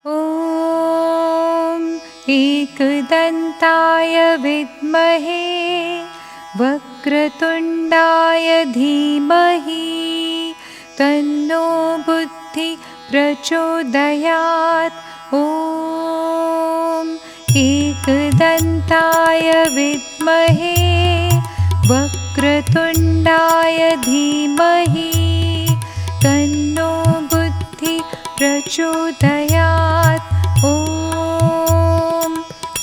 ॐ एकदन्ताय विद्महे वक्रतुण्डाय धीमहि तन्नो बुद्धिः प्रचोदयात्। ॐ एकदन्ताय विद्महे वक्रतुण्डाय धीमहि तन्नो बुद्धिः प्रचोदयात्। ॐ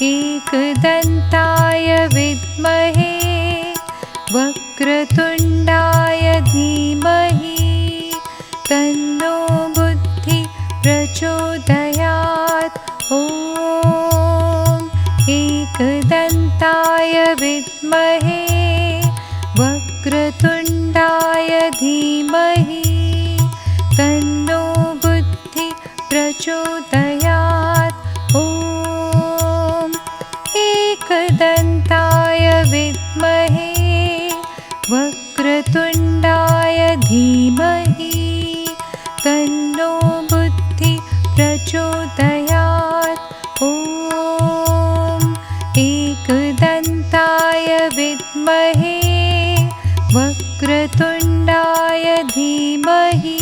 एकदन्ताय विद्महे वक्रतुण्डाय धीमहि तन्नो बुद्धिः प्रचोदयात्। ॐ एकदन्ताय विद्महे वक्रतुण्डाय धीमहि तन्नो बुद्धिः प्रचोदयात्। ॐ एकदन्ताय विद्महे वक्रतुण्डाय धीमहि तन्नो बुद्धिः प्रचोदयात्। ॐ एकदन्ताय विद्महे वक्रतुण्डाय धीमहि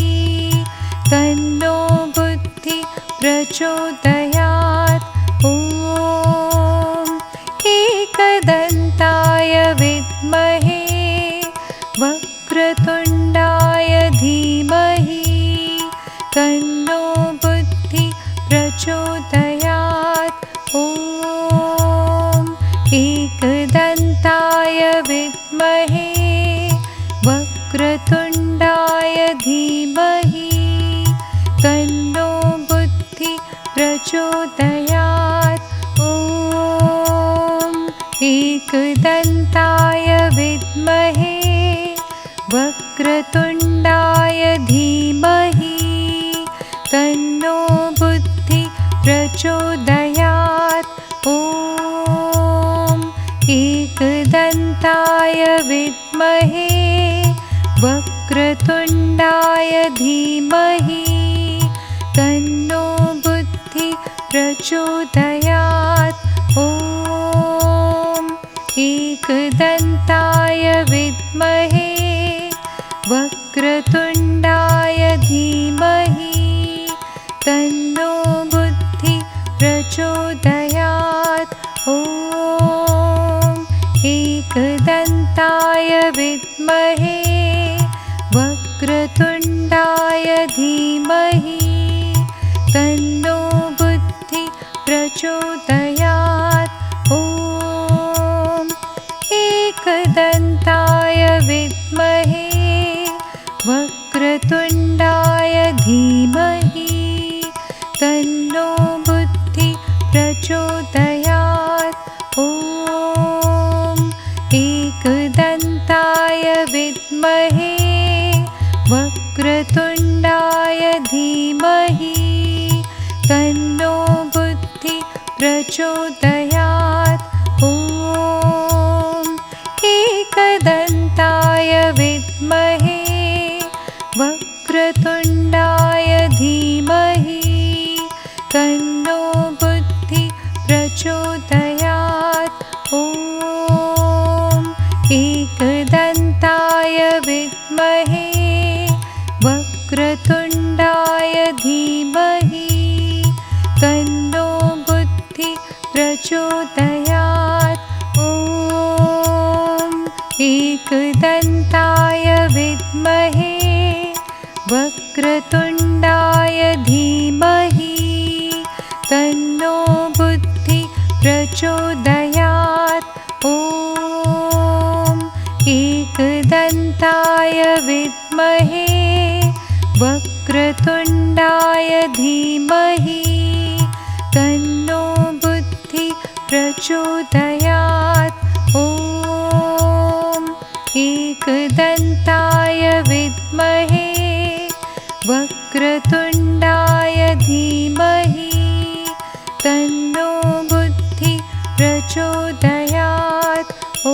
तन्नो बुद्धिः प्रचोदयात्। ॐ एकदन्ताय विद्महे वक्रतुण्डाय धीमहि तन्नो बुद्धिः प्रचोदयात्। ॐ एकदन्ताय विद्महे वक्रतुण्डाय धीमहि तन्नो बुद्धिः प्रचोदयात्। ॐ एकदन्ताय विद्महे वक्रतुण्डाय धीमहि तन्नो बुद्धिः प्रचोदयात्। ॐ एकदन्ताय विद्महे वक्रतुण्डाय धीमहि तन्नो बुद्धिः प्रचोदयात्। ॐ एकदन्ताय विद्महे वक्रतुण्डाय धीमहि तन्नो बुद्धिः प्रचोदयात्। ॐ एकदन्ताय विद्महे वक्रतुण्डाय धीमहि तन्नो बुद्धिः प्रचोदयात्। ॐ एकदन्ताय विद्महे वक्रतुण्डाय धीमहि तन्नो बुद्धिः प्रचोदयात्। ॐ एकदन्ताय विद्महे वक्रतुण्डाय धीमहि तन्नो बुद्धिः प्रचोदयात्। ॐ एकदन्ताय विद्महे वक्रतुण्डाय धीमहि तन्नो बुद्धिः प्रचोदयात्। ॐ एकदन्ताय विद्महे वक्रतुण्डाय धीमहि तन्नो बुद्धिः प्रचोदयात्। ॐ एकदन्ताय विद्महे वक्रतुण्डाय धीमहि तन्नो बुद्धिः प्रचोदयात्। ॐ एकदन्ताय विद्महे वक्रतुण्डाय धीमहि तन्नो बुद्धिः प्रचोदयात्। ॐ एकदन्ताय विद्महे वक्रतुण्डाय धीमहि तन्नो बुद्धिः प्रचोदयात्। ॐ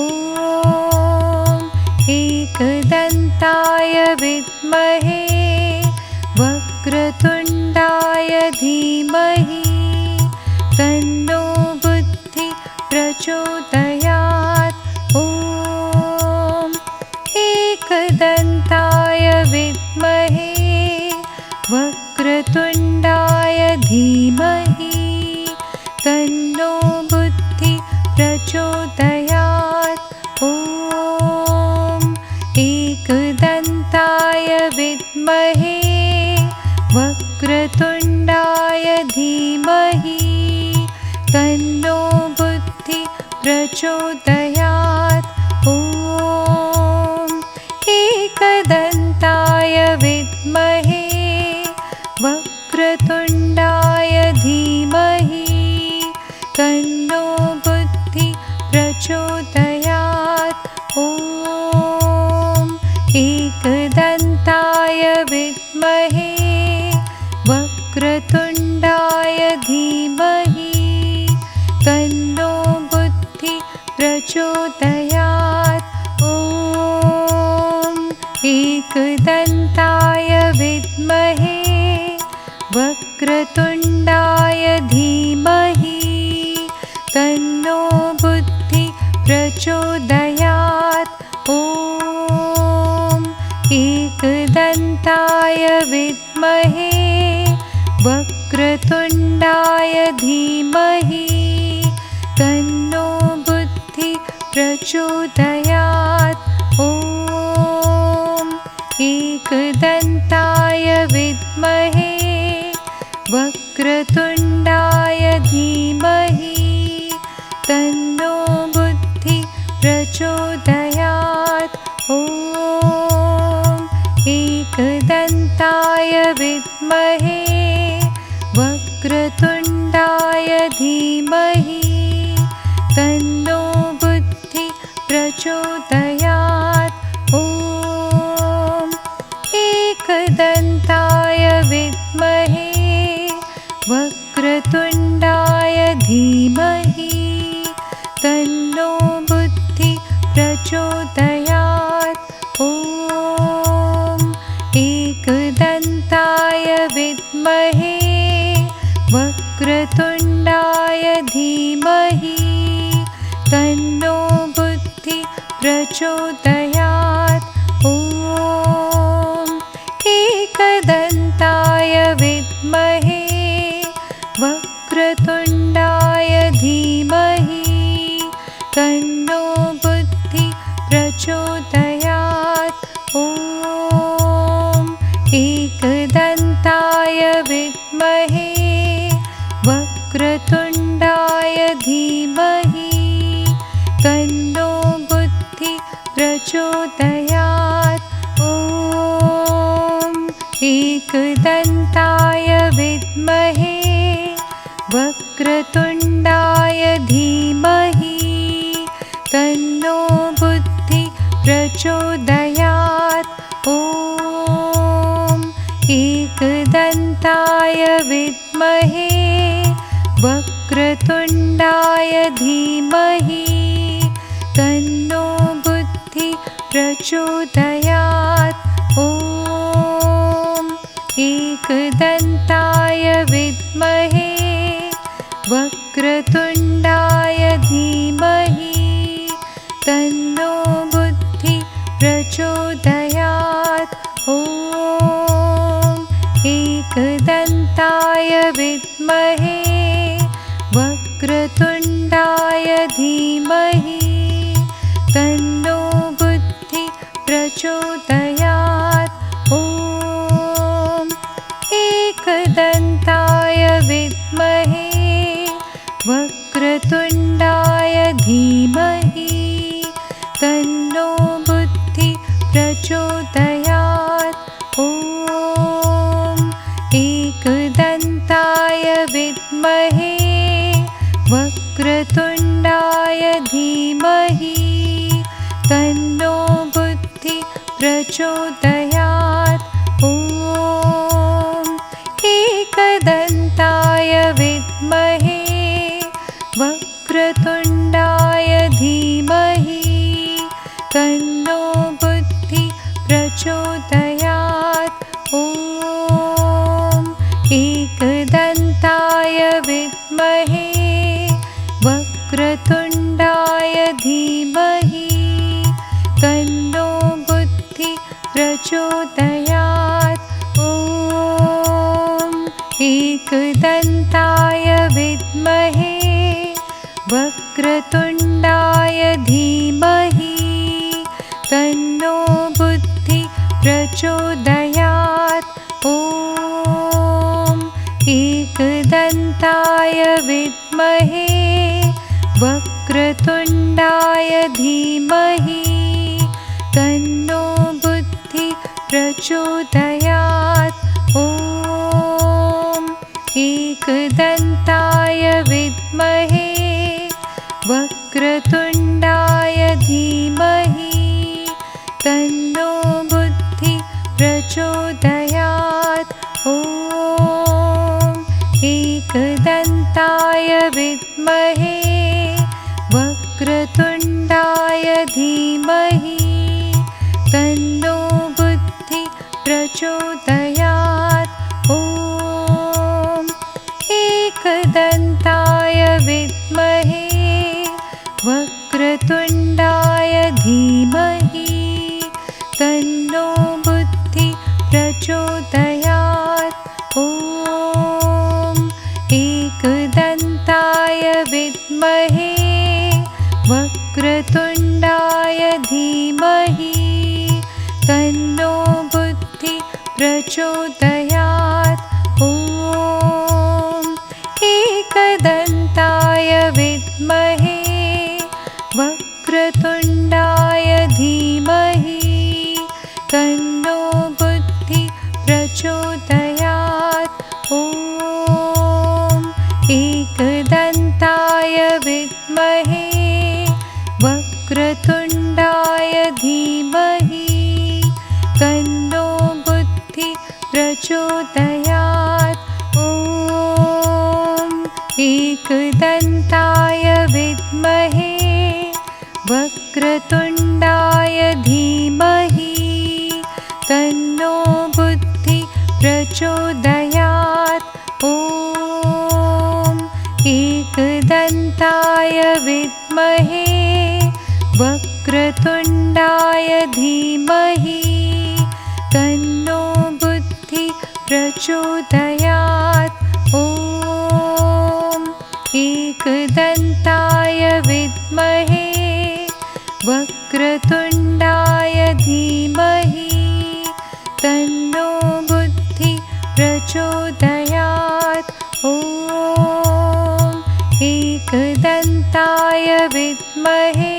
एकदन्ताय विद्महे वक्रतुण्डाय वक्रतुण्डाय धीमहि तन्नो बुद्धि प्रचोदयात्। ॐ एकदन्ताय विद्महे वक्रतुण्डाय धीमहि तन्नो बुद्धि प्रचोदयात्। ॐ एकदन्ताय विद्महे वक्रतुण्डाय धीमहि तन्नो बुद्धि प्रचोदयात्। ॐ एकदन्ताय विद्महे वक्रतुण्डाय धीमहि तन्नो बुद्धि प्रचोदयात्। ॐ एकदन्ताय विद्महे वक्रतुण्डाय धीमहि तन्नो बुद्धि प्रचोदयात्। ॐ एकदन्ताय विद्महे वक्रतुण्डाय धीमहि तन्नो बुद्धि प्रचोदयात्। ॐ एकदन्ताय विद्महे वक्रतुण्डाय धीमहि तन्नो बुद्धि प्रचोदयात्। ॐ एकदन्ताय विद्महे वक्रतुण्डाय धीमहि तन्नो बुद्धि प्रचोदयात्। ॐ एकदन्ताय विद्महे वक्रतुण्डाय धीमहि तन्नो बुद्धि प्रचोदयात्। ॐ एकदन्ताय विद्महे वक्रतुण्डाय धीमहि तन्नो बुद्धि प्रचोदयात्। ॐ एकदन्ताय विद्महे वक्रतुण्डाय धीमहि तन्नो बुद्धि प्रचोदयात्। ॐ एकदन्ताय विद्महे वक्रतुण्डाय धीमहि तन्नो बुद्धि प्रचोदयात्। ॐ एकदन्ताय विद्महे वक्रतुण्डाय धीमहि तन्नो बुद्धि प्रचोदयात्। ॐ एकदन्ताय विद्महे वक्रतुण्डाय धीमहि तन्नो बुद्धि प्रचोदयात्। ॐ एकदन्ताय विद्महे वक्रतुण्डाय धीमहि तन्नो बुद्धि प्रचोदयात्। ॐ एकदन्ताय विद्महे वक्रतुण्डाय धीमहि तन्नो बुद्धि प्रचोदयात्। ॐ एकदन्ताय विद्महे वक्रतुण्डाय धीमहि तन्नो बुद्धि प्रचोदयात्। ॐ एकदन्ताय विद्महे वक्रतुण्डाय धीमहि तन्नो बुद्धि प्रचोदयात्। ॐ एकदन्ताय विद्महे वक्रतुण्डाय धीमहि तन्नो बुद्धि प्रचोदयात्। ॐ एकदन्ताय विद्महे वक्रतुण्डाय धीमहि तन्नो बुद्धि प्रचोदयात्। ॐ धीमहि तन्नो बुद्धिः प्रचोदयात्। ॐ एकदन्ताय विद्महे वक्रतुण्डाय धीमहि तन्नो बुद्धिः प्रचोदयात्। ॐ एकदन्ताय विद्महे वक्रतुण्डाय धीमहि तन्नो बुद्धिः प्रचोदयात्। ॐ एकदन्ताय विद्महे वक्रतुण्डाय धीमहि तन्नो बुद्धिः प्रचोदयात्। ॐ एकदन्ताय विद्महे वक्रतुण्डाय धीमहि तन्नो बुद्धिः प्रचोदयात्। ॐ एकदन्ताय विद्महे वक्रतुण्डाय धीमहि तन्नो बुद्धिः प्रचोदयात्। ॐ एकदन्ताय विद्महे वक्रतुण्डाय धीमहि तन्नो बुद्धिः प्रचोदयात्। ॐ एकदन्ताय विद्महे वक्रतुण्डाय धीमहि तन्नो बुद्धिः प्रचोदयात्। ॐ एकदन्ताय विद्महे वक्रतुण्डाय धीमहि तन्नो बुद्धिः प्रचोदयात्। ॐ एकदन्ताय विद्महे वक्रतुण्डाय धीमहि तन्नो बुद्धिः प्रचोदयात्। ॐ एकदन्ताय विद्महे वक्रतुण्डाय धीमहि तन्नो बुद्धिः प्रचोदयात्। ॐ एकदन्ताय विद्महे वक्रतुण्डाय धीमहि तन्नो बुद्धिः प्रचोदयात्। ॐ एकदन्ताय विद्महे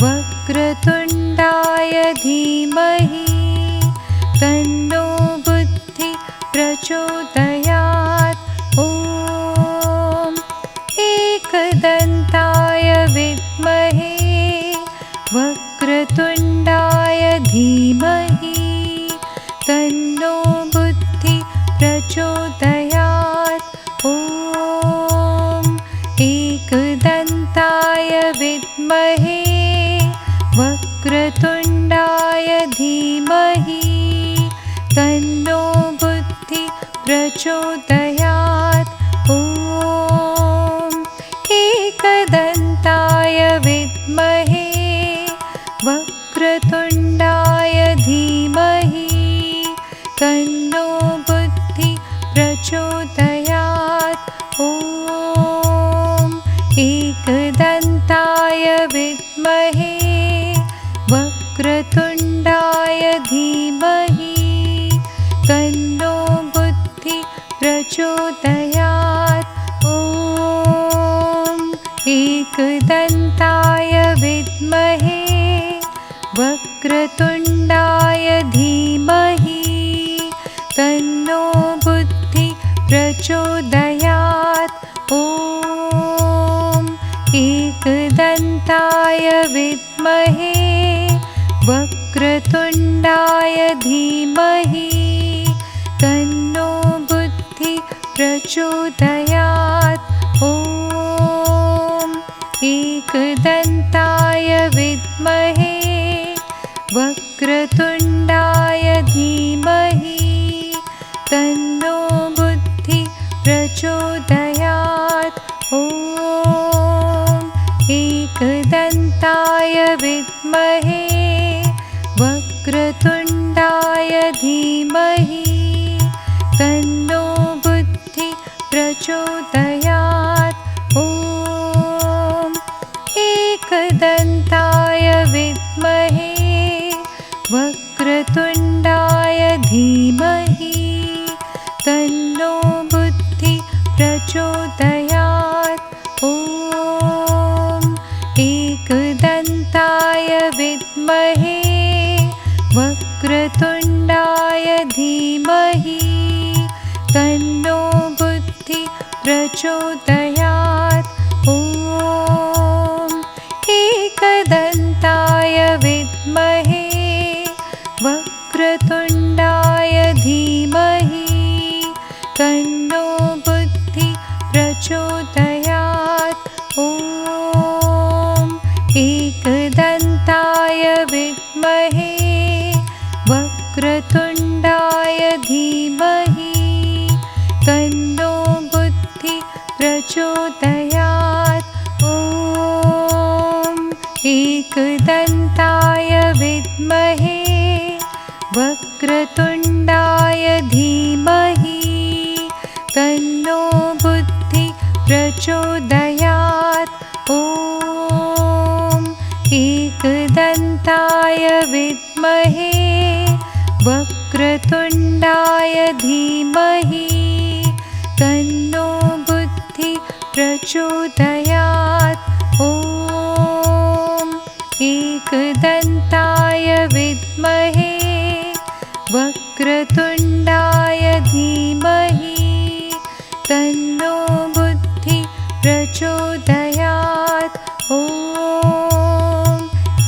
वक्रतुण्डाय धीमहि तन्नो बुद्धिः प्रचोदयात्। ॐ एकदन्ताय विद्महे वक्रतुण्डाय धीमहि तन्नो बुद्धिः प्रचोदयात्। ॐ एकदन्ताय विद्महे वक्रतुण्डाय धीमहि तन्नो बुद्धिः प्रचोदयात्। ॐ एकदन्ताय विद्महे वक्रतुण्डाय धीमहि तन्नो बुद्धिः प्रचोदयात्। ॐ एकदन्ताय विद्महे वक्रतुण्डाय धीमहि तन्नो बुद्धिः प्रचोदयात्। ॐ एकदन्ताय विद्महे वक्रतुण्डाय धीमहि तन्नो बुद्धिः प्रचोदयात्। ॐ एकदन्ताय विद्महे वक्रतुण्डाय धीमहि तन्नो बुद्धिः प्रचोदयात्। ॐ एकदन्ताय विद्महे वक्रतुण्डाय धीमहि तन्नो बुद्धिः प्रचोदयात्। ॐ एकदन्ताय प्रचोदयात्। ॐ एकदन्ताय विद्महे वक्रतुण्डाय धीमहि तन्नो बुद्धि प्रचोदयात्। ॐ एकदन्ताय विद्महे वक्रतुण्डाय धीमहि तन्नो बुद्धि प्रचोदयात्। ॐ एकदन्ताय विद्महे वक्रतुण्डाय धीमहि तन्नो बुद्धि प्रचोदयात्। ॐ एकदन्ताय विद्महे वक्रतुण्डाय धीमहि तन्नो बुद्धि प्रचोदयात्। ॐ एकदन्ताय विद्महे वक्रतुण्डाय धीमहि तन्नो बुद्धि प्रचोदयात्। ॐ एकदन्ताय विद्महे वक्रतुण्डाय धीमहि तन्नो बुद्धि प्रचोदयात्। ॐ एकदन्ताय विद्महे वक्रतुण्डाय धीमहि तन्नो बुद्धि प्रचोदयात्। ॐ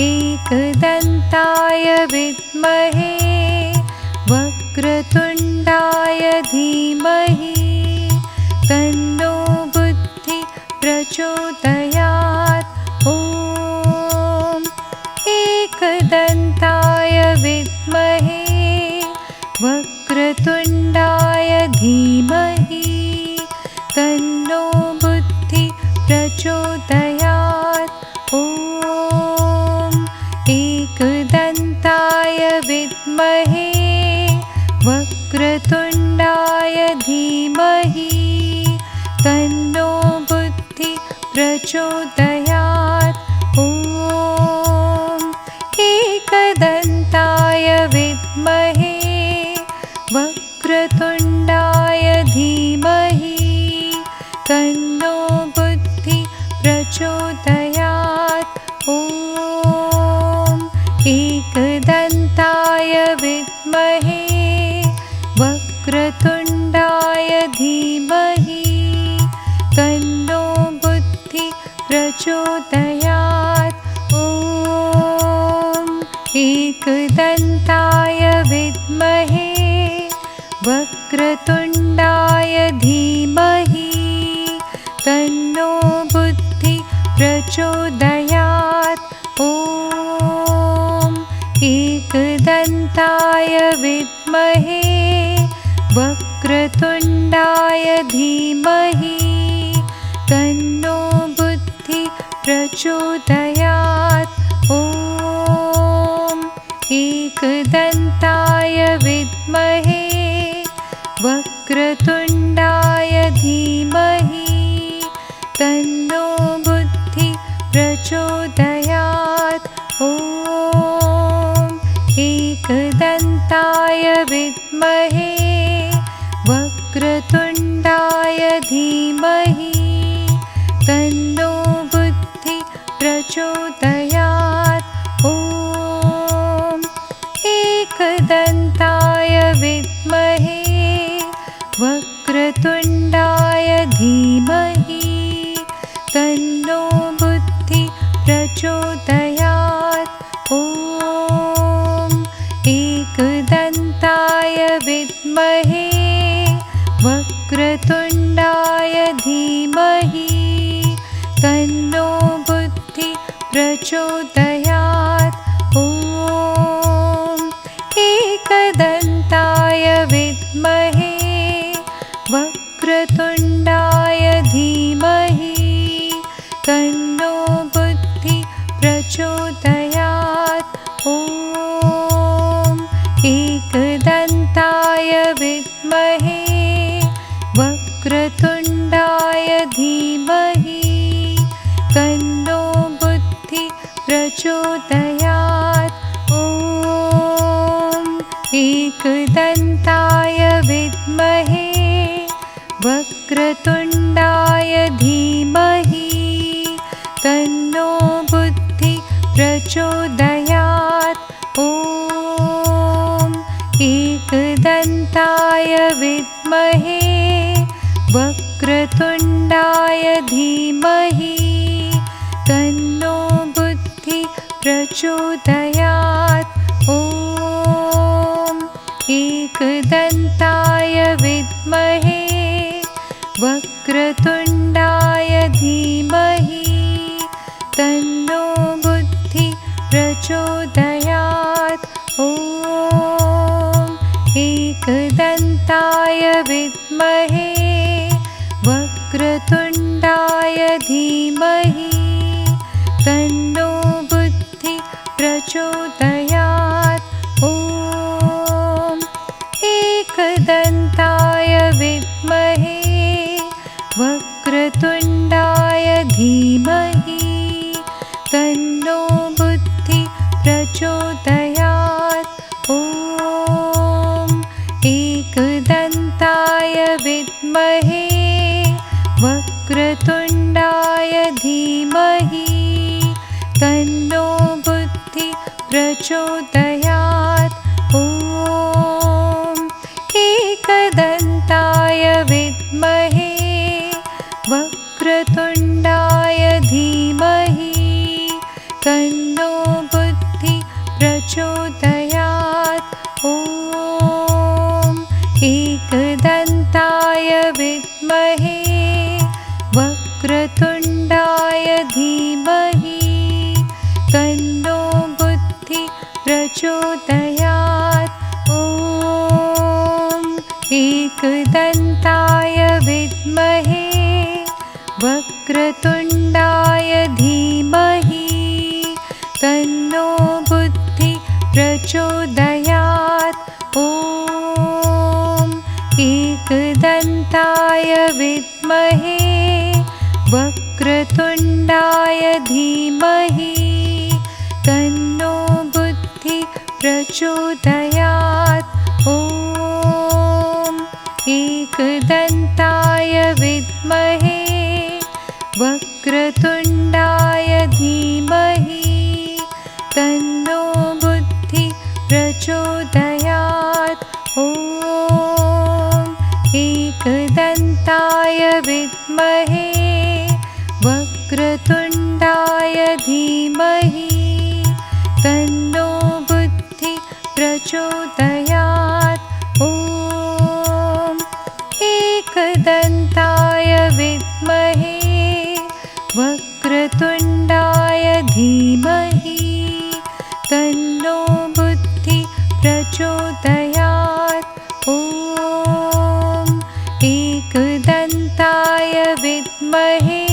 एकदन्ताय विद्महे वक्रतुण्डाय धीमहि तन्नो बुद्धि प्रचोदयात्। ॐ एकदन्ताय विद्महे वक्रतुण्डाय धीमहि तन्नो बुद्धि प्रचोदयात्। ॐ एकदन्ताय विद्महे वक्रतुण्डाय धीमहि तन्नो बुद्धि प्रचोदयात्। ॐ एकदन्ताय विद्महे वक्रतुण्डाय धीमहि तन्नो बुद्धि प्रचोदयात्। ॐ एकदन्ताय विद्महे वक्रतुण्डाय धीमहि तन्नो बुद्धि प्रचोदयात्। ॐ एकदन्ताय विद्महे वक्रतुण्डाय धीमहि तन्नो बुद्धि प्रचोदयात्। ॐ एकदन्ताय विद्महे वक्रतुण्डाय धीमहि तन्नो बुद्धि प्रचोदयात्। ॐ एकदन्ताय विद्महे वक्रतुण्डाय धीमहि तन्नो बुद्धि प्रचोदयात्। ॐ एकदन्ताय विद्महे वक्रतुण्डाय धीमहि तन्नो बुद्धि प्रचोदयात्। ॐ एकदन्ताय विद्महे वक्रतुण्डाय धीमहि तन्नो बुद्धि प्रचोदयात्। ॐ एकदन्ताय विद्महे वक्रतुण्डाय धीमहि तन्नो बुद्धि प्रचोदयात्। ॐ एकदन्ताय विद्महे वक्रतुण्डाय धीमहि तन्नो बुद्धि प्रचोदयात्। ॐ एकदन्ताय विद्महे वक्रतुण्डाय धीमहि तन्नो बुद्धि प्रचोदयात्। ॐ एकदन्ताय विद्महे वक्रतुण्डाय धीमहि तन्नो बुद्धि प्रचोदयात्। ॐ एकदन्ताय विद्महे वक्रतुण्डाय धीमहि तन्नो बुद्धि प्रचोदयात्। ॐ एकदन्ताय विद्महे वक्रतुण्डाय धीमहि तन्नो बुद्धि प्रचोदयात्। ॐ एकदन्ताय विद्महे वक्रतुण्डाय धीमहि तन्नो बुद्धि प्रचोदयात्। ॐ एकदन्ताय विद्महे वक्रतुण्डाय धीमहि तन्नो बुद्धि प्रचोदयात्। ॐ एकदन्ताय विद्महे वक्रतुण्डाय धीमहि तन्नो बुद्धि प्रचोदयात्। ॐ एकदन्ताय विद्महे वक्रतुण्डाय धीमहि तन्नो बुद्धि प्रचोदयात्। ॐ एकदन्ताय विद्महे वक्रतुण्डाय धीमहि तन्नो बुद्धि प्रचोदयात्। ॐ एकदन्ताय विद्महे वक्रतुण्डाय धीमहि तन्नो बुद्धि प्रचोदयात्। ॐ एकदन्ताय विद्महे वक्रतुण्डाय धीमहि तन्नो बुद्धि प्रचोदयात्। ॐ एकदन्ताय विद्महे वक्रतुण्डाय धीमहि तन्नो बुद्धि प्रचोदयात्। ॐ एकदन्ताय विद्महे वक्रतुण्डाय धीमहि तन्नो बुद्धि प्रचोदयात्। ॐ एकदन्ताय विद्महे वक्रतुण्डाय धीमहि तन्नो बुद्धि प्रचोदयात्। ॐ एकदन्ताय विद्महे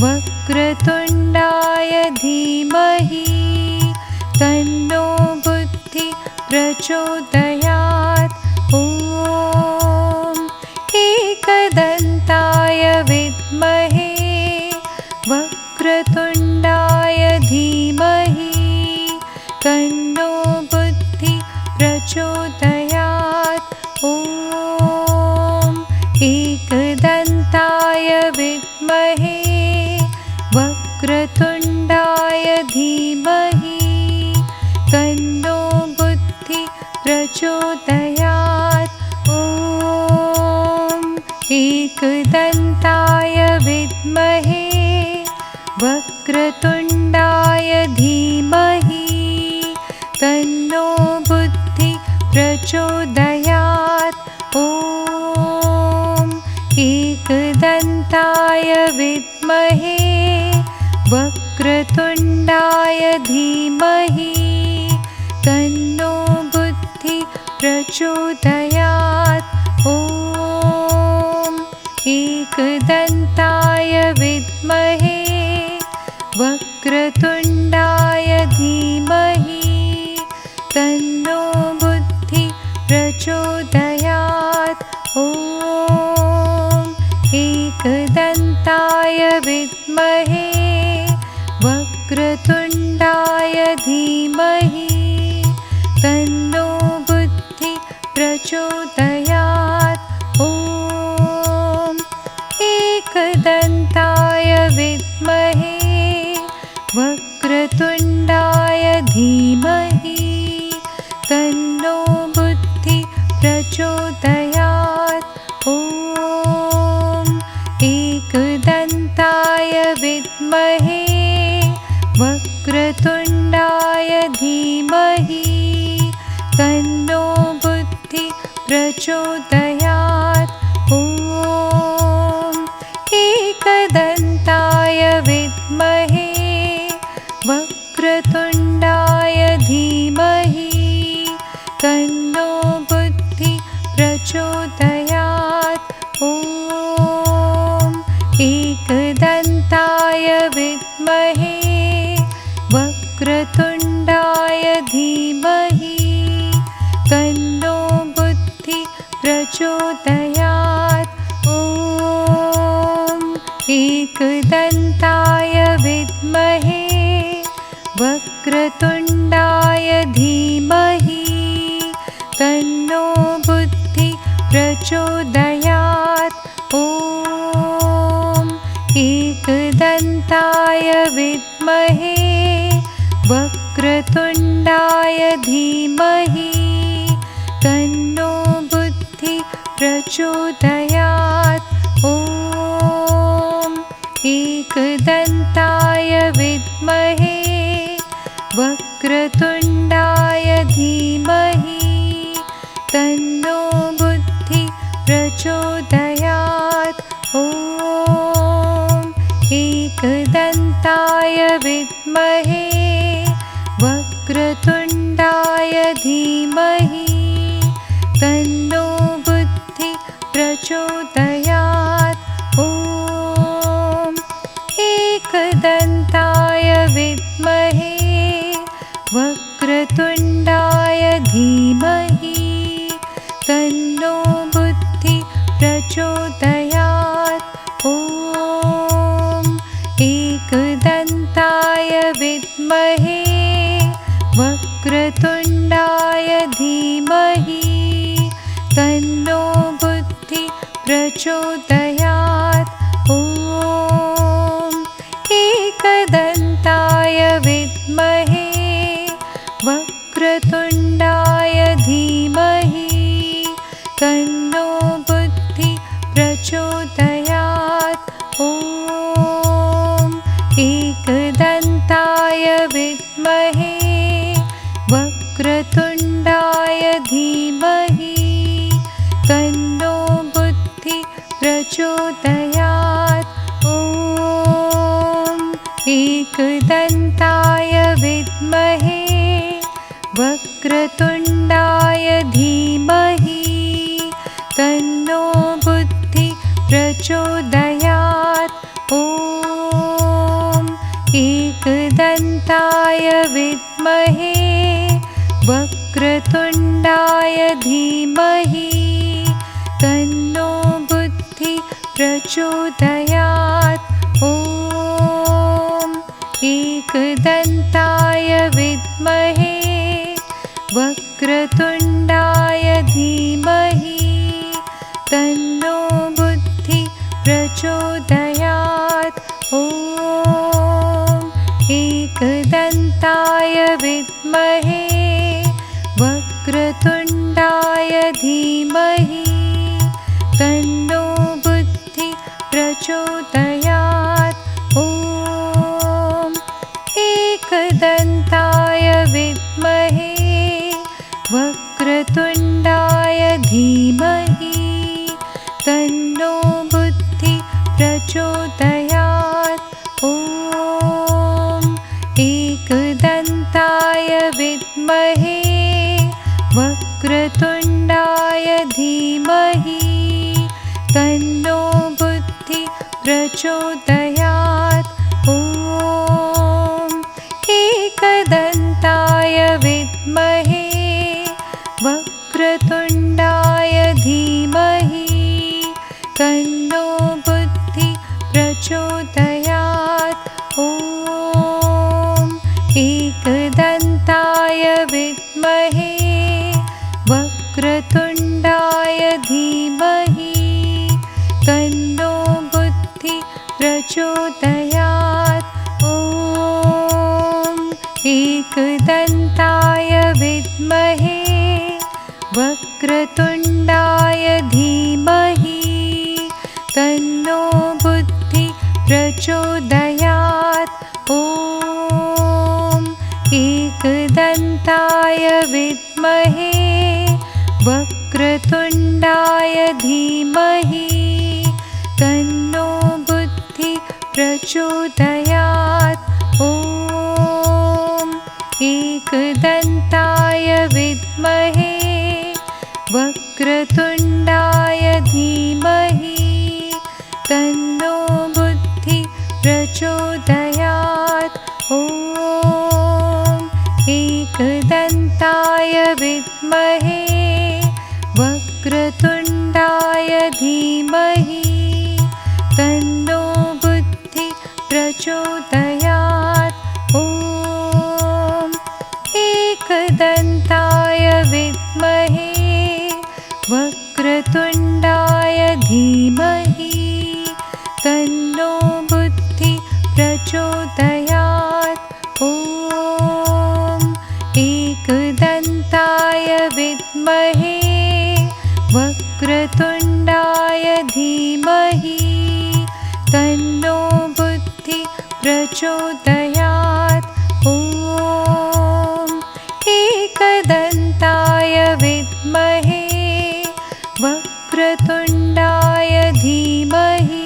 वक्रतुण्डाय धीमहि तन्नो बुद्धि प्रचोदयात्। ॐ एकदन्ताय विद्महे वक्रतुण्डाय धीमहि तन्नो बुद्धि प्रचोदयात्। ॐ एकदन्ताय विद्महे वक्रतुण्डाय धीमहि तन्नो बुद्धि प्रचोदयात्। ॐ एकदन्ताय विद्महे वक्रतुण्डाय धीमहि तन्नो बुद्धि प्रचोदयात्। ॐ एकदन्ताय विद्महे वक्रतुण्डाय धीमहि तन्नो बुद्धि प्रचोदयात्। ॐ एकदन्ताय विद्महे वक्रतुण्डाय धीमहि तन्नो बुद्धि प्रचोदयात्। ॐ एकदन्ताय विद्महे वक्रतुण्डाय धीमहि तन्नो बुद्धि प्रचोदयात्। ॐ एकदन्ताय विद्महे वक्रतुण्डाय धीमहि तन्नो बुद्धि प्रचोदयात्। ॐ एकदन्ताय विद्महे वक्रतुण्डाय धीमहि तन्नो बुद्धि प्रचोदयात्। ॐ एकदन्ताय विद्महे वक्रतुण्डाय धीमहि तन्नो बुद्धि प्रचोदयात्। ॐ एकदन्ताय विद्महे वक्रतुण्डाय धीमहि तन्नो बुद्धि प्रचोदयात्। ॐ एकदन्ताय विद्महे वक्रतुण्डाय धीमहि तन्नो बुद्धि प्रचोदयात्। ॐ एकदन्ताय विद्महे वक्रतुण्डाय धीमहि तन्नो बुद्धि प्रचोदयात्। ॐ एकदन्ताय विद्महे वक्रतुण्डाय धीमहि तन्नो बुद्धि प्रचोदयात्। ॐ एकदन्ताय विद्महे वक्रतुण्डाय धीमहि तन्नो बुद्धि प्रचोदयात्। ॐ एकदन्ताय विद्महे वक्रतुण्डाय धीमहि तन्नो बुद्धि प्रचोदयात्। ॐ एकदन्ताय विद्महे वक्रतुण्डाय धीमहि तन्नो बुद्धि प्रचोदयात्। ॐ एकदन्ताय विद्महे वक्रतुण्डाय धीमहि तन्नो बुद्धि प्रचोदयात्। ॐ एकदन्ताय विद्महे वक्रतुण्डाय धीमहि तन्नो बुद्धि प्रचोदयात्। ॐ एकदन्ताय विद्महे वक्रतुण्डाय धीमहि तन्नो बुद्धि प्रचोदयात्। ॐ एकदन्ताय विद्महे वक्रतुण्डाय धीमहि तन्नो बुद्धि प्रचोदयात्। ॐ एकदन्ताय विद्महे वक्रतुण्डाय धीमहि तन्नो बुद्धि प्रचोदयात्। ॐ एकदन्ताय विद्महे वक्रतुण्डाय धीमहि तन्नो बुद्धि प्रचोदयात्। ॐ एकदन्ताय विद्महे वक्रतुण्डाय धीमहि तन्नो बुद्धि प्रचोदयात्। ॐ एकदन्ताय विद्महे वक्रतुण्डाय धीमहि तन्नो बुद्धि प्रचोदयात्। ॐ एकदन्ताय विद्महे वक्रतुण्डाय धीमहि तन्नो प्रचोदयात् ॐ एकदन्ताय विद्महे वक्रतुण्डाय धीमहि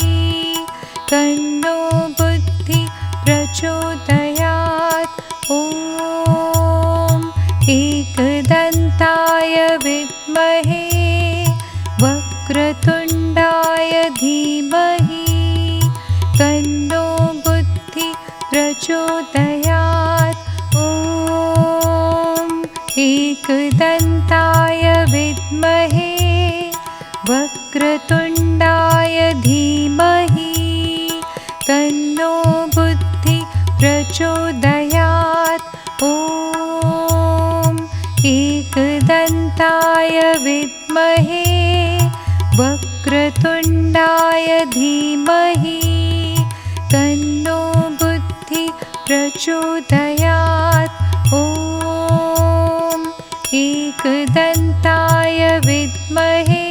तन्नो बुद्धि प्रचोदयात् ॐ एकदन्ताय विद्महे वक्रतुण्डाय धीमहि तन्नो बुद्धि प्रचोदयात् ॐ एकदन्ताय विद्महे वक्रतुण्डाय धीमहि तन्नो बुद्धि प्रचोदयात् ॐ एकदन्ताय विद्महे वक्रतुण्डाय धीमहि तन्नो बुद्धि प्रचोदयात् ॐ एकदन्ताय विद्महे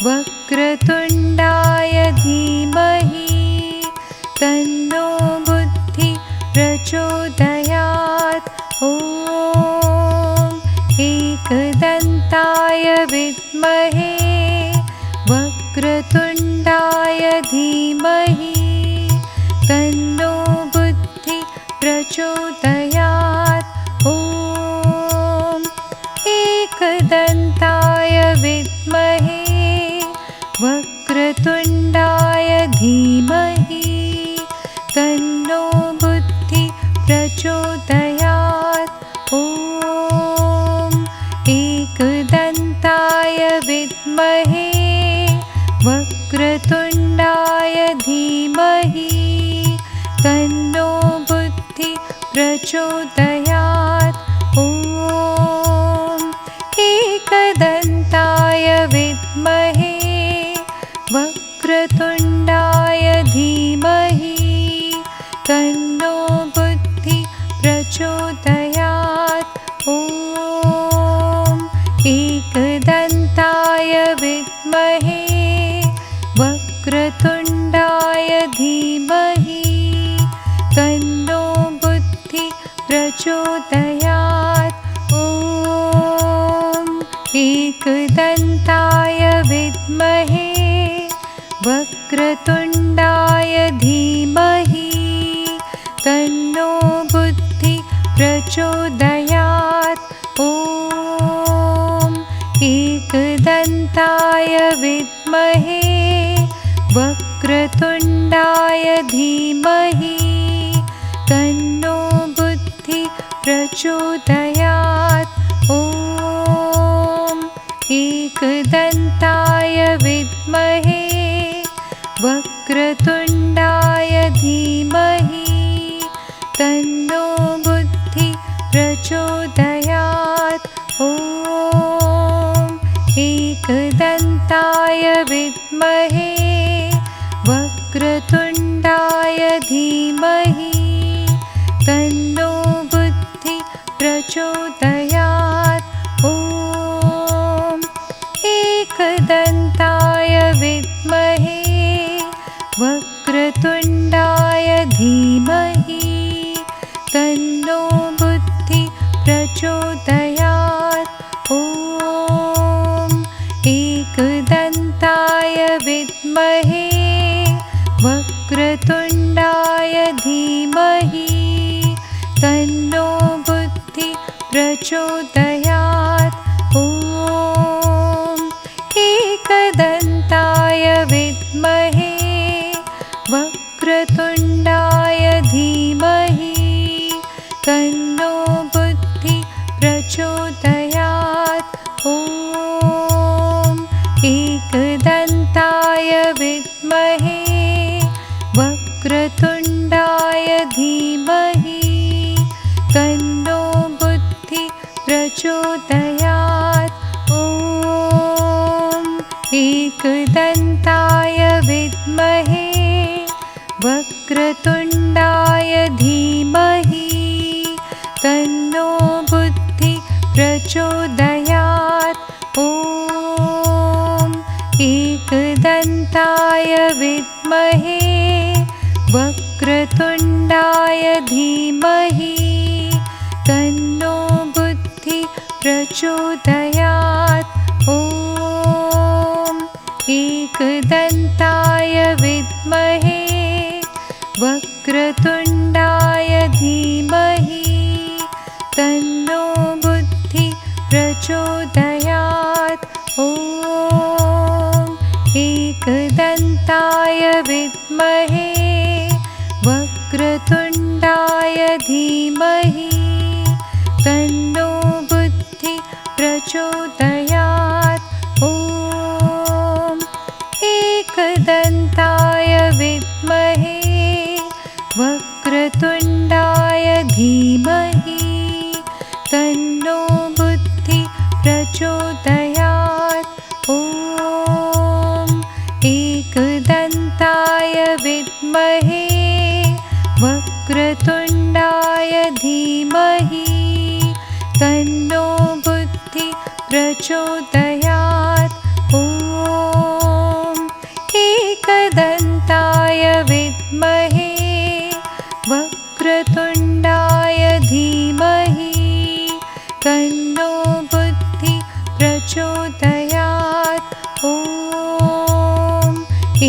वक्रतुण्डाय धीमहि तन्नो बुद्धि प्रचोदयात् ॐ एकदन्ताय विद्महे वक्रतुण्डाय धीमहि तन्नो बुद्धि प्रचोदयात् ॐ एकदन्ताय विद्महे वक्रतुण्डाय धीमहि तन्नो बुद्धि प्रचोदयात् ॐ एकदन्ताय विद्महे वक्रतुण्डाय धीमहि तन्नो बुद्धि प्रचोदयात् ॐ एकदन्ताय विद्महे वक्रतुण्डाय धीमहि तन्नो बुद्धि प्रचोदयात् ॐ एकदन्ताय विद्महे वक्रतुण्डाय धीमहि तन्नो बुद्धि प्रचोदयात् ॐ एकदन्ताय विद्महे वक्रतुण्डाय धीमहि तन्नो बुद्धि प्रचोदयात् ॐ एकदन्ताय विद्महे वक्रतुण्डाय धीमहि तन्नो बुद्धि प्रचोदयात् ॐ एकदन्ताय विद्महे वक्रतुण्डाय धीमहि तन्नो बुद्धि प्रचोदयात् ॐ एकदन्ताय विद्महे वक्रतुण्डाय धीमहि तन्नो बुद्धि प्रचोदयात् ॐ एकदन्ताय विद्महे वक्रतुण्डाय धीमहि तन्नो बुद्धि प्रचोदयात् ॐ एकदन्ताय विद्महे वक्रतुण्डाय धीमहि तन्नो बुद्धि प्रचोदयात् ॐ एकदन्ताय विद्महे वक्रतुण्डाय धीमहि तन्नो बुद्धि प्रचोदयात् ॐ एकदन्ताय विद्महे वक्रतुण्डाय धीमहि तन्नो बुद्धि प्रचोदयात् ॐ एकदन्ताय विद्महे वक्रतुण्डाय धीमहि तन्नो बुद्धि प्रचोदयात् ॐ एकदन्ताय विद्महे वक्रतुण्डाय वक्रतुण्डाय धीमहि तन्नो बुद्धि प्रचोदयात्। ॐ एकदन्ताय विद्महे वक्रतुण्डाय धीमहि तन्नो बुद्धि प्रचोदयात्। ॐ एकदन्ताय विद्महे वक्रतुण्डाय धीमहि तन्नो बुद्धि प्रचोदयात्। ॐ एकदन्ताय विद्महे वक्रतुण्डाय धीमहि तन्नो बुद्धि प्रचोदयात्। ॐ एकदन्ताय विद्महे वक्रतुण्डाय धीमहि तन्नो बुद्धि प्रचोदयात्। ॐ एकदन्ताय विद्महे वक्रतुण्डाय धीमहि तन्नो बुद्धि प्रचोदयात्। ॐ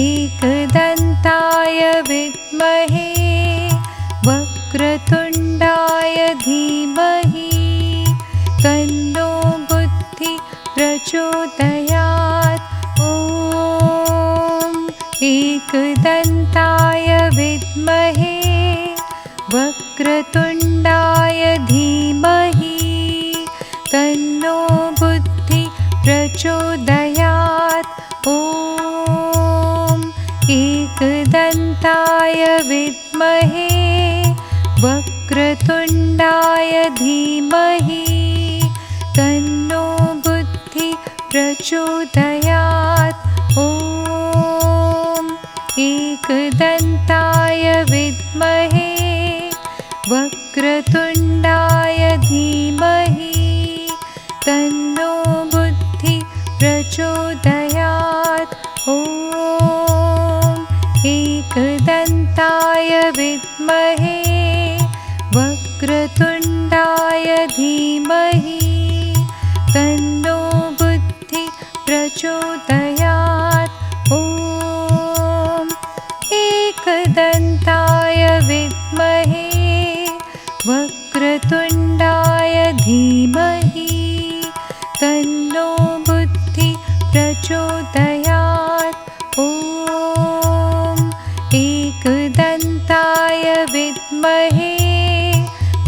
एकदन्ताय विद्महे वक्रतुण्डाय धीमहि तन्नो बुद्धि प्रचोदयात्। ॐ एकदन्ताय विद्महे वक्रतुण्डाय धीमहि तन्नो बुद्धि प्रचोदयात्। ॐ एकदन्ताय विद्महे वक्रतुण्डाय धीमहि तन्नो बुद्धि प्रचोदयात्। ॐ एकदन्ताय विद्महे वक्रतुण्डाय धीमहि तन्नो बुद्धि प्रचोदयात्। ॐ एकदन्ताय विद्महे वक्रतुण्डाय धीमहि तन्नो बुद्धि प्रचोदयात्। ॐ एकदन्ताय विद्महे वक्रतुण्डाय धीमहि तन्नो बुद्धि प्रचोदयात्। ॐ एकदन्ताय विद्महे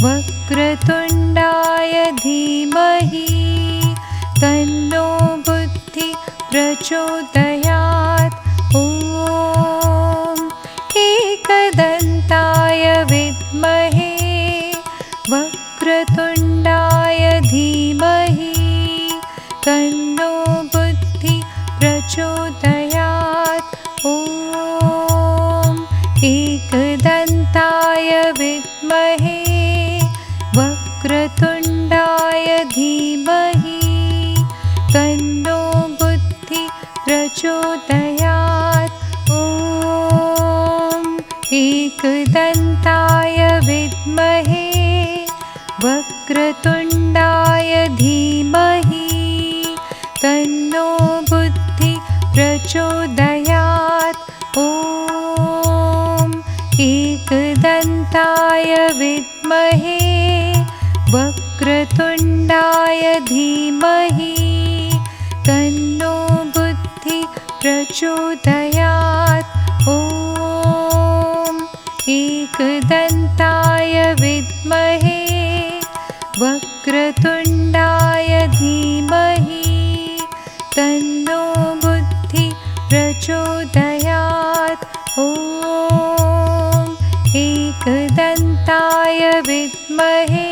वक्रतुण्डाय धीमहि तन्नो बुद्धि प्रचोदयात्। ॐ एकदन्ताय विद्महे वक्रतुण्डाय धीमहि तन्नो बुद्धि प्रचोदयात्। ॐ एकदन्ताय विद्महे वक्रतुण्डाय धीमहि तन्नो बुद्धि प्रचोदयात्। ॐ एकदन्ताय विद्महे वक्रतुण्डाय धीमहि तन्नो बुद्धि प्रचोदयात्। ॐ एकदन्ताय विद्महे वक्रतुण्डाय धीमहि तन्नो बुद्धि प्रचोदयात्। ॐ एकदन्ताय विद्महे वक्रतुण्डाय धीमहि तन्नो बुद्धि प्रचोदयात्। ॐ एकदन्ताय विद्महे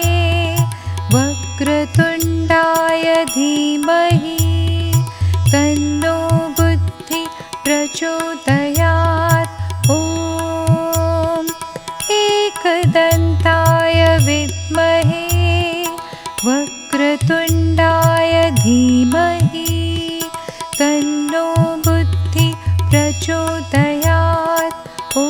वक्रतुण्डाय धीमहि तन्नो बुद्धि प्रचोदयात्। ॐ एकदन्ताय विद्महे वक्रतुण्डाय धीमहि तन्नो बुद्धि प्रचोदयात्। ॐ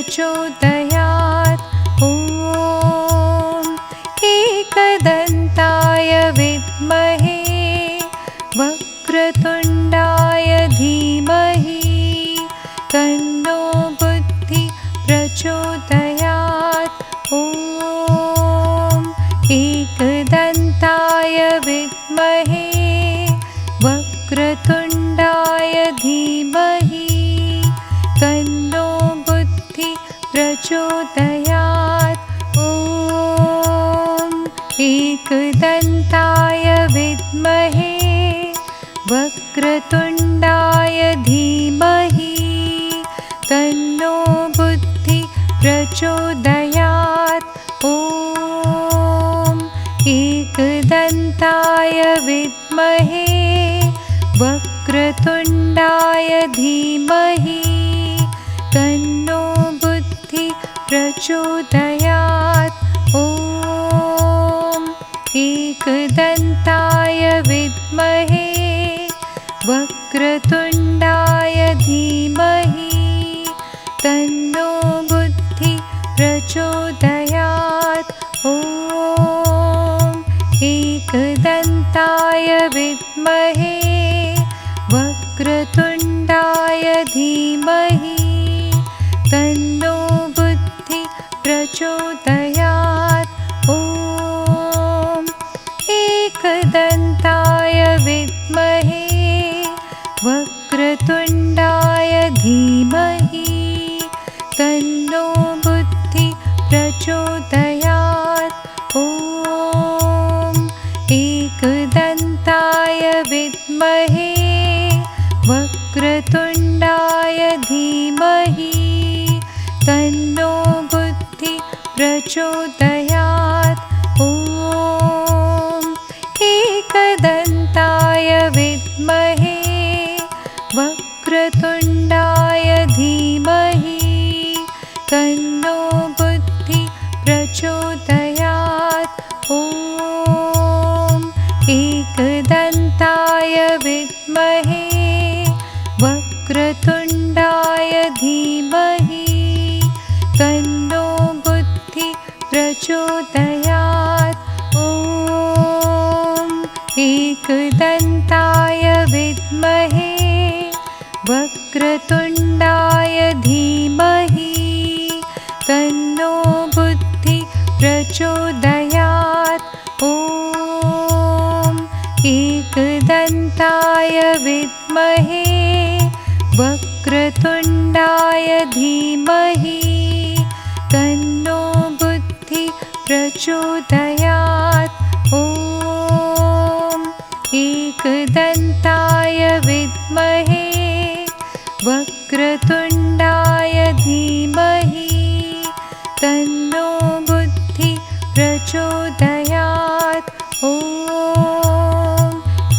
प्रचोदयात्। ॐ एकदन्ताय विद्महे वक्रतुण्डाय धीमहि तन्नो बुद्धि प्रचोदयात्। ॐ एकदन्ताय विद्महे वक्रतुण्डाय धीमहि तन्नो बुद्धि प्रचोदयात्। ॐ एकदन्ताय विद्महे वक्रतुण्डाय धीमहि तन्नो बुद्धि प्रचोदयात्। ॐ एकदन्ताय विद्महे वक्रतुण्डाय धीमहि तन्नो बुद्धि प्रचोदयात्। ॐ एकदन्ताय विद्महे वक्रतुण्डाय धीमहि तन्नो बुद्धि प्रचोदयात्। ॐ एकदन्ताय विद्महे वक्रतुण्डाय धीमहि तन्नो बुद्धि प्रचोदयात्। ॐ एकदन्ताय विद्महे वक्रतुण्डाय धीमहि तन्नो बुद्धि प्रचोदयात्। ॐ एकदन्ताय विद्महे वक्रतुण्डाय धीमहि तन्नो बुद्धि प्रचोदयात्। ॐ एकदन्ताय विद्महे वक्रतुण्डाय धीमहि तन्नो बुद्धि प्रचोदयात्। ॐ एकदन्ताय विद्महे वक्रतुण्डाय धीमहि तन्नो बुद्धि प्रचोदयात्। ॐ एकदन्ताय विद्महे वक्रतुण्डाय धीमहि तन्नो बुद्धि प्रचोदयात्। ॐ एकदन्ताय विद्महे वक्रतुण्डाय धीमहि तन्नो बुद्धि प्रचोदयात्। ॐ एकदन्ताय विद्महे वक्रतुण्डाय धीमहि तन्नो बुद्धि प्रचोदयात्। ॐ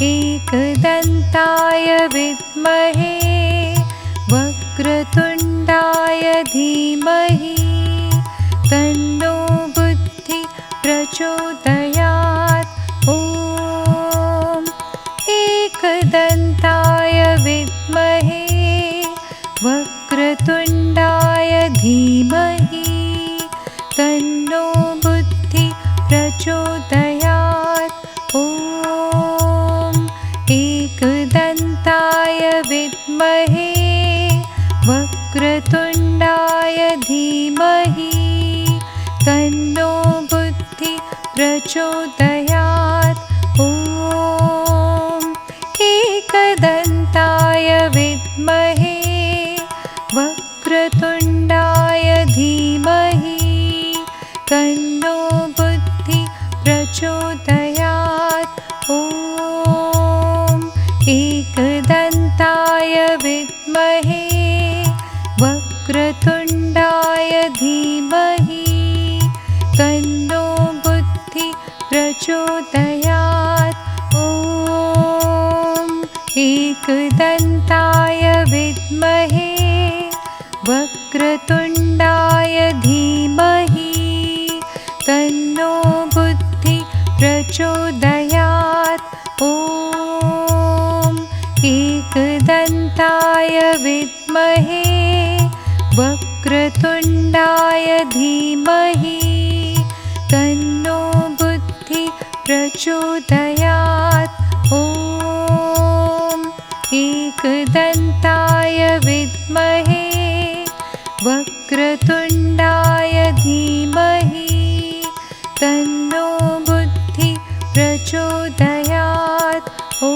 एकदन्ताय विद्महे वक्रतुण्डाय धीमहि तन्नो बुद्धि प्रचोदयात्। ॐ एकदन्ताय विद्महे वक्रतुण्डाय धीमहि तन्नो बुद्धि प्रचोदयात्। ॐ एकदन्ताय विद्महे वक्रतुण्डाय धीमहि तन्नो बुद्धि प्रचोदयात्। ॐ एकदन्ताय विद्महे वक्रतुण्डाय धीमहि तन्नो बुद्धि प्रचोदयात्। ॐ एकदन्ताय विद्महे वक्रतुण्डाय धीमहि तन्नो बुद्धि प्रचोदयात्। प्रचोदयात्। ॐ एकदन्ताय विद्महे वक्रतुण्डाय धीमहि तन्नो बुद्धिः प्रचोदयात्। ॐ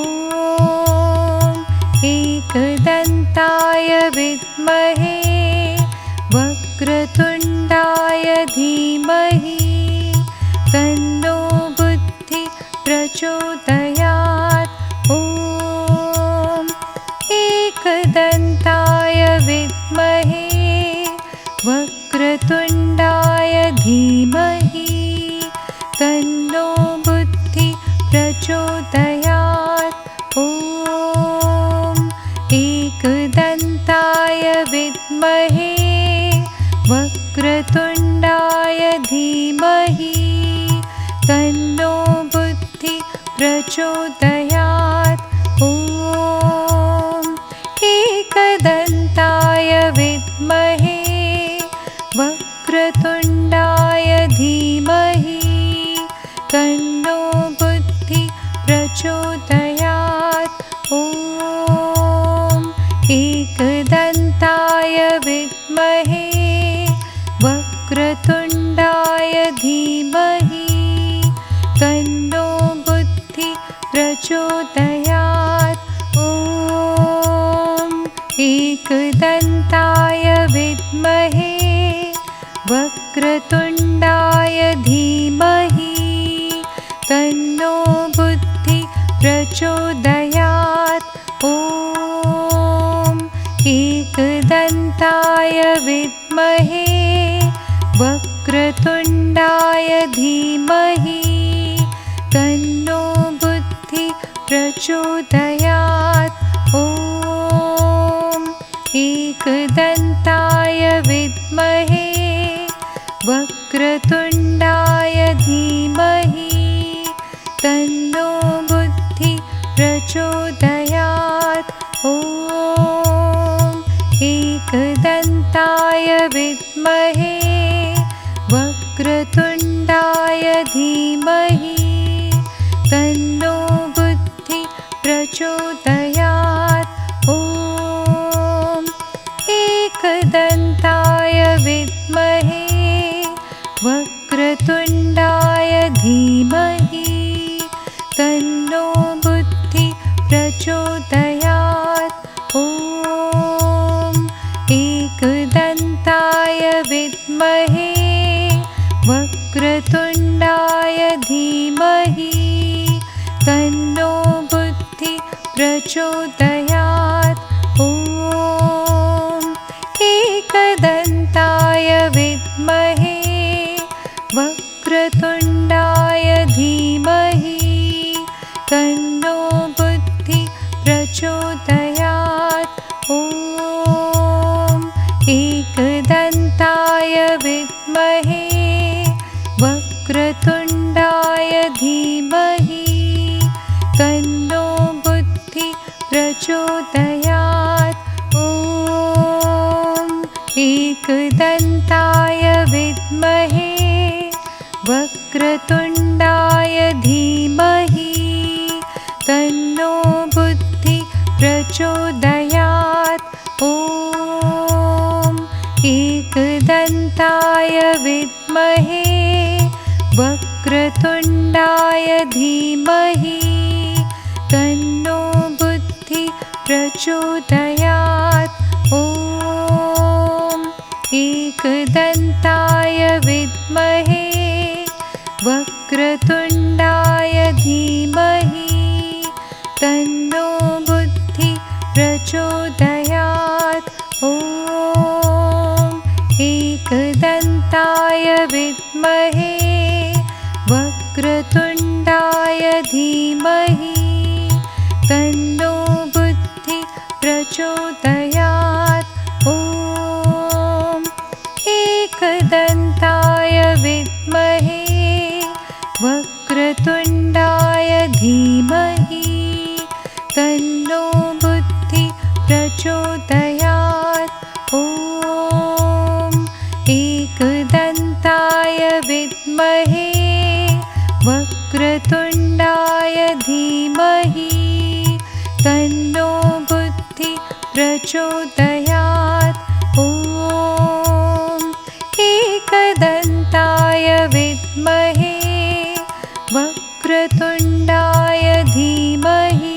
एकदन्ताय विद्महे वक्रतुण्डाय धीमहि तन्नो बुद्धिः प्रचोदयात्। ॐ एकदन्ताय विद्महे वक्रतुण्डाय धीमहि तन्नो बुद्धिः प्रचोदयात्। ॐ एकदन्ताय विद्महे वक्रतुण्डाय धीमहि तन्नो बुद्धिः प्रचोदयात्। ॐ एकदन्ताय विद्महे वक्रतुण्डाय धीमहि तन्नो बुद्धिः प्रचोदयात्। ॐ एकदन्ताय विद्महे वक्रतुण्डाय धीमहि तन्नो बुद्धिः प्रचोदयात्। ॐ एकदन्ताय विद्महे वक्रतुण्डाय धीमहि तन्नो बुद्धिः प्रचोदयात्। ॐ एकदन्ताय विद्महे वक्रतुण्डाय धीमहि तन्नो बुद्धिः प्रचोदयात्। ॐ एकदन्ताय विद्महे वक्रतुण्डाय धीमहि तन्नो बुद्धिः प्रचोदयात्। ॐ एकदन्ताय विद्महे वक्रतुण्डाय धीमहि तन्नो बुद्धिः प्रचोदयात्। ॐ एकदन्ताय विद्महे वक्रतुण्डाय धीमहि तन्नो बुद्धिः प्रचोदयात्। ॐ एकदन्ताय विद्महे वक्रतुण्डाय धीमहि तन्नो बुद्धिः प्रचोदयात्। ॐ एकदन्ताय विद्महे वक्रतुण्डाय धीमहि तन्नो बुद्धिः प्रचोदयात्। ॐ एकदन्ताय विद्महे वक्रतुण्डाय धीमहि तन्नो बुद्धिः प्रचोदयात्। ॐ एकदन्ताय विद्महे वक्रतुण्डाय धीमहि तन्नो बुद्धिः प्रचोदयात्। ॐ एकदन्ताय विद्महे वक्रतुण्डाय धीमहि तन्नो बुद्धिः प्रचोदयात्। ॐ एकदन्ताय विद्महे वक्रतुण्डाय धीमहि तन्नो बुद्धिः प्रचोदयात्। ॐ एकदन्ताय विद्महे वक्रतुण्डाय धीमहि तन्नो बुद्धिः प्रचोदयात्। ॐ एकदन्ताय विद्महे वक्रतुण्डाय धीमहि तन्नो बुद्धिः प्रचोदयात्। ॐ एकदन्ताय विद्महे वक्रतुण्डाय प्रचोदयात् ॐ एकदन्ताय विद्महे वक्रतुण्डाय धीमहि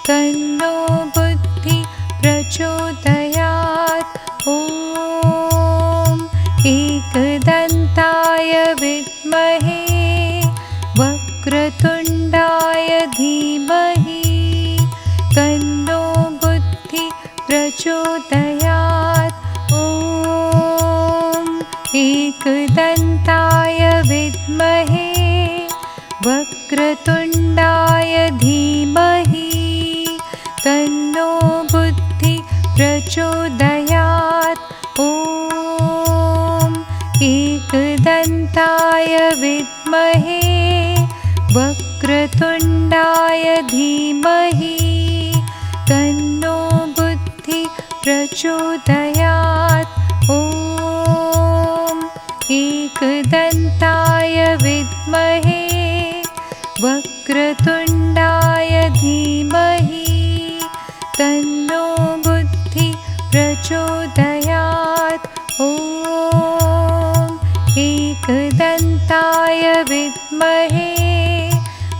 तन्नो बुद्धि प्रचोदयात् ॐ एकदन्ताय विद्महे वक्रतुण्डाय धीमहि तन्नो बुद्धि प्रचोदयात् ॐ एकदन्ताय विद्महे वक्रतुण्डाय धीमहि तन्नो बुद्धि प्रचोदयात् ॐ एकदन्ताय विद्महे वक्रतुण्डाय धीमहि तन्नो बुद्धि प्रचोदयात् ॐ एकदन्ताय विद्महे वक्रतुण्डाय धीमहि तन्नो बुद्धि प्रचोदयात् ॐ एकदन्ताय विद्महे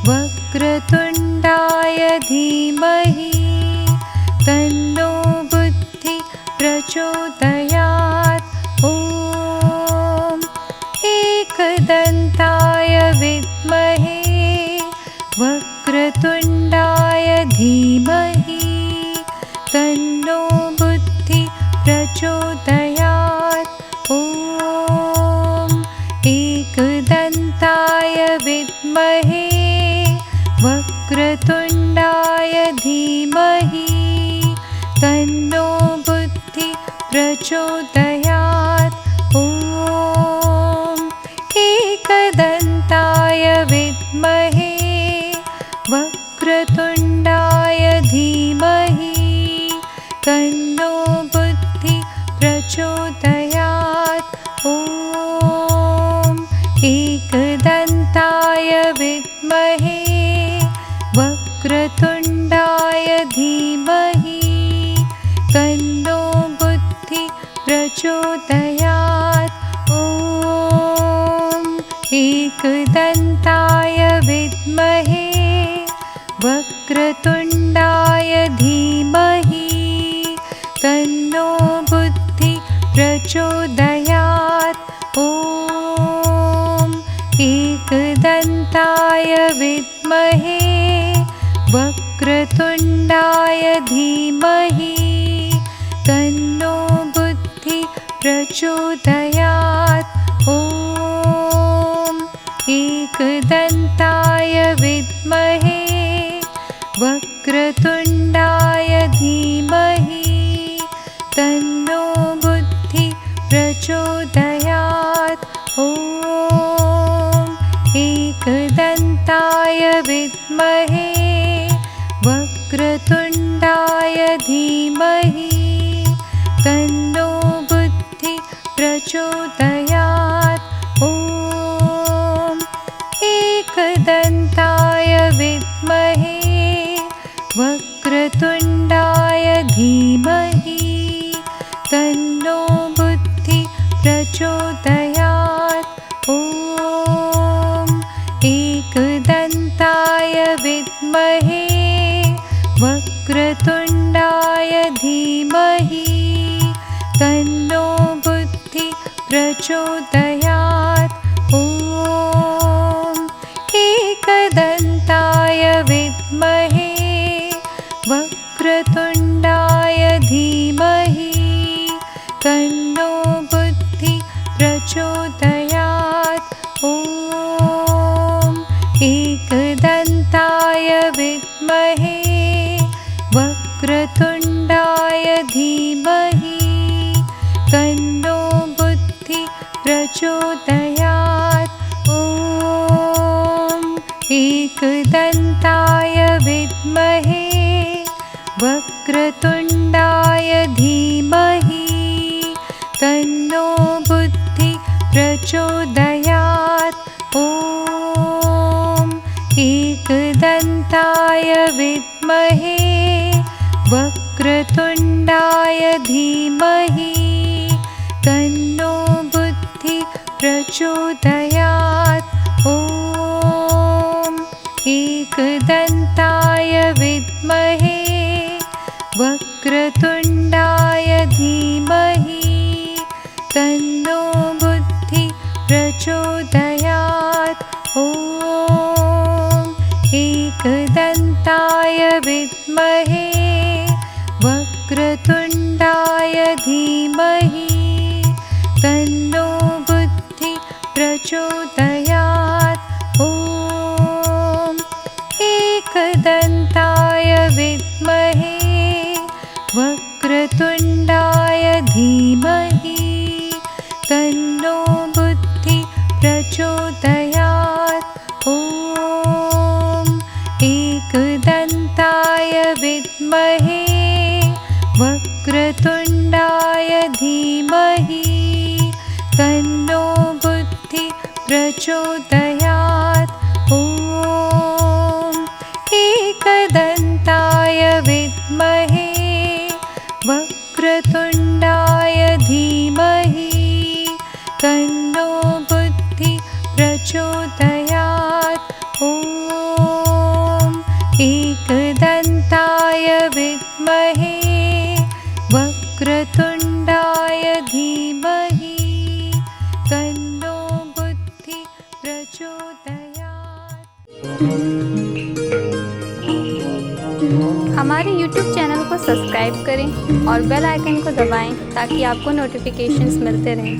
वक्रतुण्डाय धीमहि तन्नो बुद्धि प्रचोदयात् ॐ एकदन्ताय विद्महे वक्रतुण्डाय धीमहि तन्नो बुद्धि प्रचोदयात् ॐ एकदन्ताय विद्महे वक्रतुण्डाय धीमहि तन्नो बुद्धि प्रचोदयात् ॐ एकदन्ताय विद्महे वक्रतुण्डाय धीमहि तन्नो बुद्धि प्रचोदयात् ॐ एकदन्ताय विद्महे वक्रतुण्डाय धीमहि तन्नो बुद्धि प्रचोदयात् ॐ एकदन्ताय विद्महे वक्रतुण्डाय धीमहि तन्नो बुद्धि प्रचोदयात् ॐ एकदन्ताय विद्महे वक्रतुण्डाय धीमहि तन्नो बुद्धि प्रचोदयात् ॐ एकदन्ताय विद्महे वक्रतुण्डाय धीमहि तन्नो बुद्धि प्रचोदयात् ॐ एकदन्ताय विद्महे वक्रतुण्डाय धीमहि तन्नो बुद्धि प्रचोदयात् ॐ एकदन्ताय विद्महे वक्रतुण्डाय धीमहि तन्नो बुद्धि प्रचोदयात् ॐ एकदन्ताय विद्महे वक्रतुण्डाय धीमहि तन्नो बुद्धि प्रचोदयात् ॐ एकदन्ताय विद्महे वक्रतुण्डाय धीमहि तन्नो बुद्धि प्रचोदयात् ॐ एकदन्ताय विद्महे वक्रतुण्डाय धीमहि तन्नो बुद्धि प्रचोदयात् ॐ एकदन्ताय विद्महे वक्रतुण्डाय धीमहि तन्नो बुद्धि प्रचोदयात् ॐ एकदन्ताय विद्महे वक्रतुण्डाय प्रचोदयात्। ॐ एकदन्ताय विद्महे वक्रतुण्डाय धीमहि तन्नो बुद्धिः प्रचोदयात्। ॐ एकदन्ताय विद्महे वक्रतुण्डाय धीमहि तन्नो बुद्धिः प्रचोदयात्। ॐ एकदन्ताय विद्महे वक्रतुण्डाय धीमहि तन्नो बुद्धिः प्रचोदयात्। ॐ एकदन्ताय विद्महे वक्रतुण्डाय धीमहि तन्नो बुद्धिः प्रचोदयात्। ॐ एकदन्ताय विद्महे वक्रतुण्डाय धीमहि तन्नो बुद्धिः प्रचोदयात्। ॐ एकदन्ताय विद्महे वक्रतुण्डाय धीमहि तन्नो बुद्धिः प्रचोदयात्। हमारे YouTube चैनल को सब्सक्राइब करें और बेल आइकन को दबाएं ताकि आपको नोटिफिकेशंस मिलते रहें।